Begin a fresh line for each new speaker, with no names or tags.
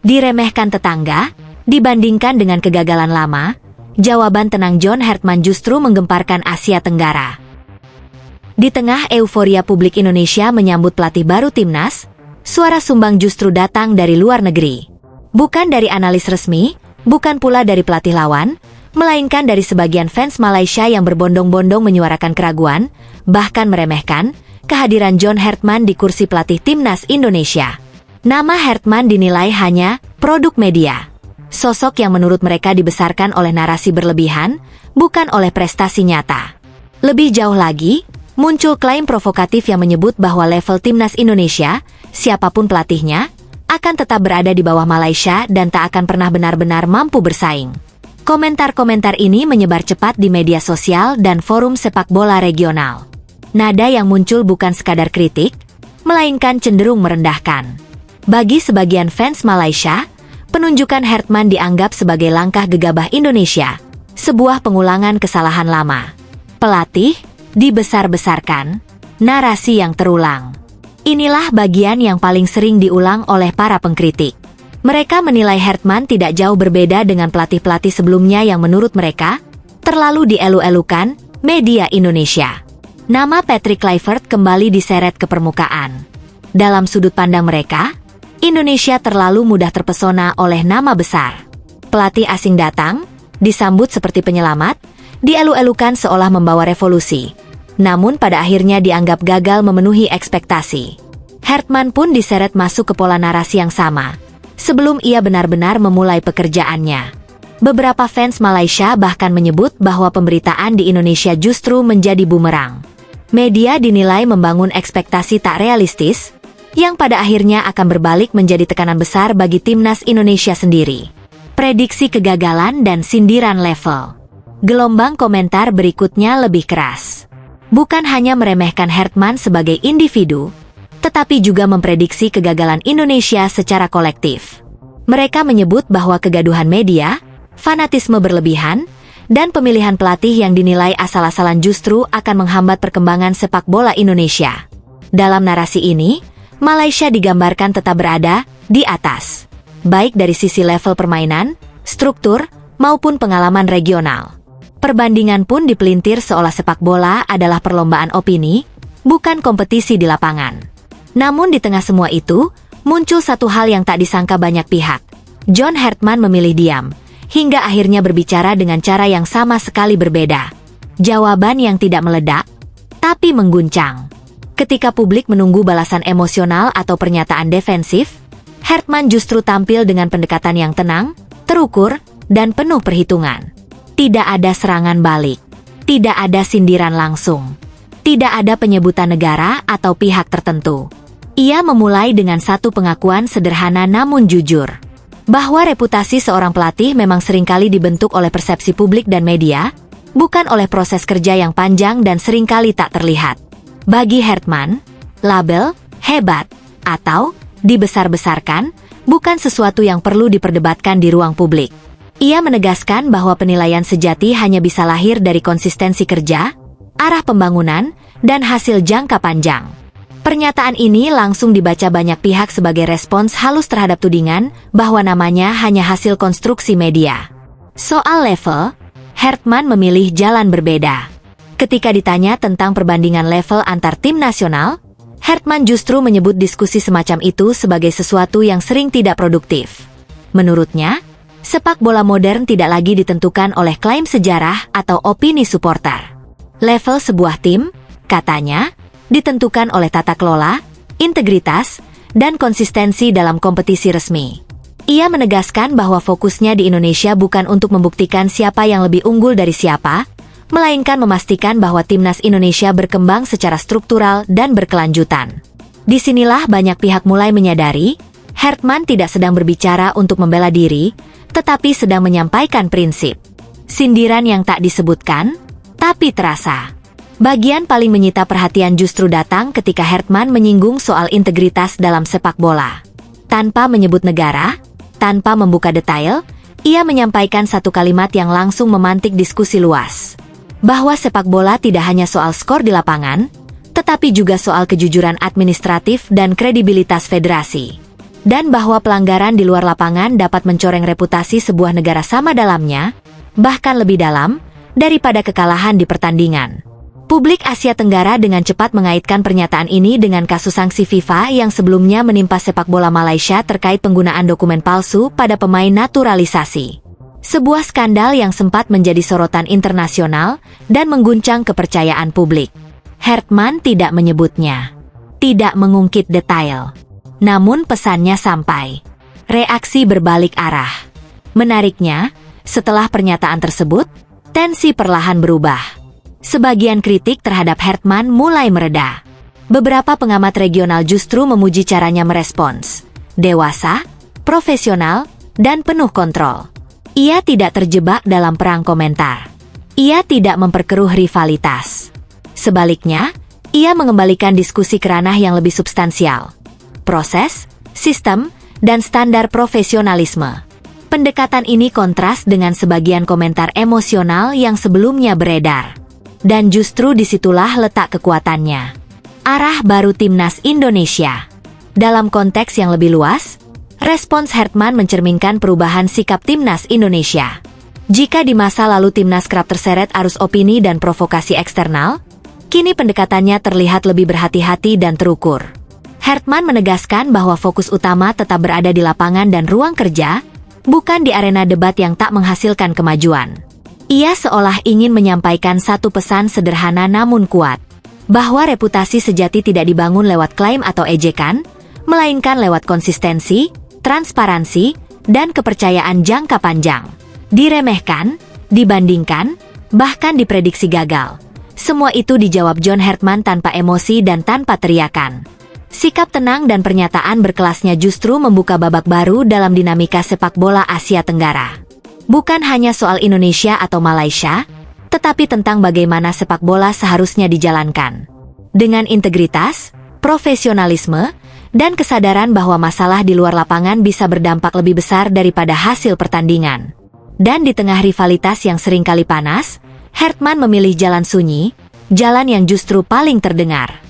Diremehkan tetangga, dibandingkan dengan kegagalan lama, jawaban tenang John Hartman justru menggemparkan Asia Tenggara. Di tengah euforia publik Indonesia menyambut pelatih baru timnas, suara sumbang justru datang dari luar negeri. Bukan dari analis resmi, bukan pula dari pelatih lawan, melainkan dari sebagian fans Malaysia yang berbondong-bondong menyuarakan keraguan, bahkan meremehkan, kehadiran John Hartman di kursi pelatih timnas Indonesia. Nama Hartman dinilai hanya produk media. Sosok yang menurut mereka dibesarkan oleh narasi berlebihan, bukan oleh prestasi nyata. Lebih jauh lagi, muncul klaim provokatif yang menyebut bahwa level timnas Indonesia, siapapun pelatihnya, akan tetap berada di bawah Malaysia dan tak akan pernah benar-benar mampu bersaing. Komentar-komentar ini menyebar cepat di media sosial dan forum sepak bola regional. Nada yang muncul bukan sekadar kritik, melainkan cenderung merendahkan. Bagi sebagian fans Malaysia, penunjukan Hartman dianggap sebagai langkah gegabah Indonesia, sebuah pengulangan kesalahan lama. Pelatih dibesar-besarkan, narasi yang terulang. Inilah bagian yang paling sering diulang oleh para pengkritik. Mereka menilai Hartman tidak jauh berbeda dengan pelatih-pelatih sebelumnya yang menurut mereka terlalu dielu-elukan media Indonesia. Nama Patrick Kluivert kembali diseret ke permukaan. Dalam sudut pandang mereka, Indonesia terlalu mudah terpesona oleh nama besar. Pelatih asing datang, disambut seperti penyelamat, dielu-elukan seolah membawa revolusi. Namun pada akhirnya dianggap gagal memenuhi ekspektasi. Hartman pun diseret masuk ke pola narasi yang sama, sebelum ia benar-benar memulai pekerjaannya. Beberapa fans Malaysia bahkan menyebut bahwa pemberitaan di Indonesia justru menjadi bumerang. Media dinilai membangun ekspektasi tak realistis, yang pada akhirnya akan berbalik menjadi tekanan besar bagi timnas Indonesia sendiri. Prediksi kegagalan dan sindiran level. Gelombang komentar berikutnya lebih keras. Bukan hanya meremehkan Hartman sebagai individu, tetapi juga memprediksi kegagalan Indonesia secara kolektif. Mereka menyebut bahwa kegaduhan media, fanatisme berlebihan, dan pemilihan pelatih yang dinilai asal-asalan justru akan menghambat perkembangan sepak bola Indonesia. Dalam narasi ini, Malaysia digambarkan tetap berada di atas, baik dari sisi level permainan, struktur, maupun pengalaman regional. Perbandingan pun dipelintir seolah sepak bola adalah perlombaan opini, bukan kompetisi di lapangan. Namun di tengah semua itu, muncul satu hal yang tak disangka banyak pihak. John Hartman memilih diam, hingga akhirnya berbicara dengan cara yang sama sekali berbeda. Jawaban yang tidak meledak, tapi mengguncang. Ketika publik menunggu balasan emosional atau pernyataan defensif, Hartman justru tampil dengan pendekatan yang tenang, terukur, dan penuh perhitungan. Tidak ada serangan balik, tidak ada sindiran langsung, tidak ada penyebutan negara atau pihak tertentu. Ia memulai dengan satu pengakuan sederhana namun jujur, bahwa reputasi seorang pelatih memang seringkali dibentuk oleh persepsi publik dan media, bukan oleh proses kerja yang panjang dan seringkali tak terlihat. Bagi Hartman, label hebat atau dibesar-besarkan bukan sesuatu yang perlu diperdebatkan di ruang publik. Ia menegaskan bahwa penilaian sejati hanya bisa lahir dari konsistensi kerja, arah pembangunan, dan hasil jangka panjang. Pernyataan ini langsung dibaca banyak pihak sebagai respons halus terhadap tudingan bahwa namanya hanya hasil konstruksi media. Soal level, Hartman memilih jalan berbeda. Ketika ditanya tentang perbandingan level antar tim nasional, Hartman justru menyebut diskusi semacam itu sebagai sesuatu yang sering tidak produktif. Menurutnya, sepak bola modern tidak lagi ditentukan oleh klaim sejarah atau opini supporter. Level sebuah tim, katanya, ditentukan oleh tata kelola, integritas, dan konsistensi dalam kompetisi resmi. Ia menegaskan bahwa fokusnya di Indonesia bukan untuk membuktikan siapa yang lebih unggul dari siapa, melainkan memastikan bahwa timnas Indonesia berkembang secara struktural dan berkelanjutan. Disinilah banyak pihak mulai menyadari, Hartman tidak sedang berbicara untuk membela diri, tetapi sedang menyampaikan prinsip. Sindiran yang tak disebutkan, tapi terasa. Bagian paling menyita perhatian justru datang ketika Hartman menyinggung soal integritas dalam sepak bola. Tanpa menyebut negara, tanpa membuka detail, ia menyampaikan satu kalimat yang langsung memantik diskusi luas. Bahwa sepak bola tidak hanya soal skor di lapangan, tetapi juga soal kejujuran administratif dan kredibilitas federasi. dan bahwa pelanggaran di luar lapangan dapat mencoreng reputasi sebuah negara sama dalamnya, bahkan lebih dalam, daripada kekalahan di pertandingan. Publik Asia Tenggara dengan cepat mengaitkan pernyataan ini dengan kasus sanksi FIFA yang sebelumnya menimpa sepak bola Malaysia terkait penggunaan dokumen palsu pada pemain naturalisasi. Sebuah skandal yang sempat menjadi sorotan internasional dan mengguncang kepercayaan publik. Hertman tidak menyebutnya, tidak mengungkit detail. Namun pesannya sampai. Reaksi berbalik arah. Menariknya, setelah pernyataan tersebut, tensi perlahan berubah. Sebagian kritik terhadap Hertman mulai mereda. Beberapa pengamat regional justru memuji caranya merespons. Dewasa, profesional, dan penuh kontrol. Ia tidak terjebak dalam perang komentar. Ia tidak memperkeruh rivalitas. Sebaliknya, ia mengembalikan diskusi ke ranah yang lebih substansial. Proses, sistem, dan standar profesionalisme. Pendekatan ini kontras dengan sebagian komentar emosional yang sebelumnya beredar. Dan justru disitulah letak kekuatannya. Arah baru Timnas Indonesia. Dalam konteks yang lebih luas, respons Hertman mencerminkan perubahan sikap Timnas Indonesia. Jika di masa lalu Timnas kerap terseret arus opini dan provokasi eksternal, kini pendekatannya terlihat lebih berhati-hati dan terukur. Hertman menegaskan bahwa fokus utama tetap berada di lapangan dan ruang kerja, bukan di arena debat yang tak menghasilkan kemajuan. Ia seolah ingin menyampaikan satu pesan sederhana namun kuat, bahwa reputasi sejati tidak dibangun lewat klaim atau ejekan, melainkan lewat konsistensi, transparansi, dan kepercayaan jangka panjang. Diremehkan, dibandingkan, bahkan diprediksi gagal. Semua itu dijawab John Hertman tanpa emosi dan tanpa teriakan. Sikap tenang dan pernyataan berkelasnya justru membuka babak baru dalam dinamika sepak bola Asia Tenggara. Bukan hanya soal Indonesia atau Malaysia, tetapi tentang bagaimana sepak bola seharusnya dijalankan. Dengan integritas, profesionalisme, dan kesadaran bahwa masalah di luar lapangan bisa berdampak lebih besar daripada hasil pertandingan. Dan di tengah rivalitas yang seringkali panas, Hertman memilih jalan sunyi, jalan yang justru paling terdengar.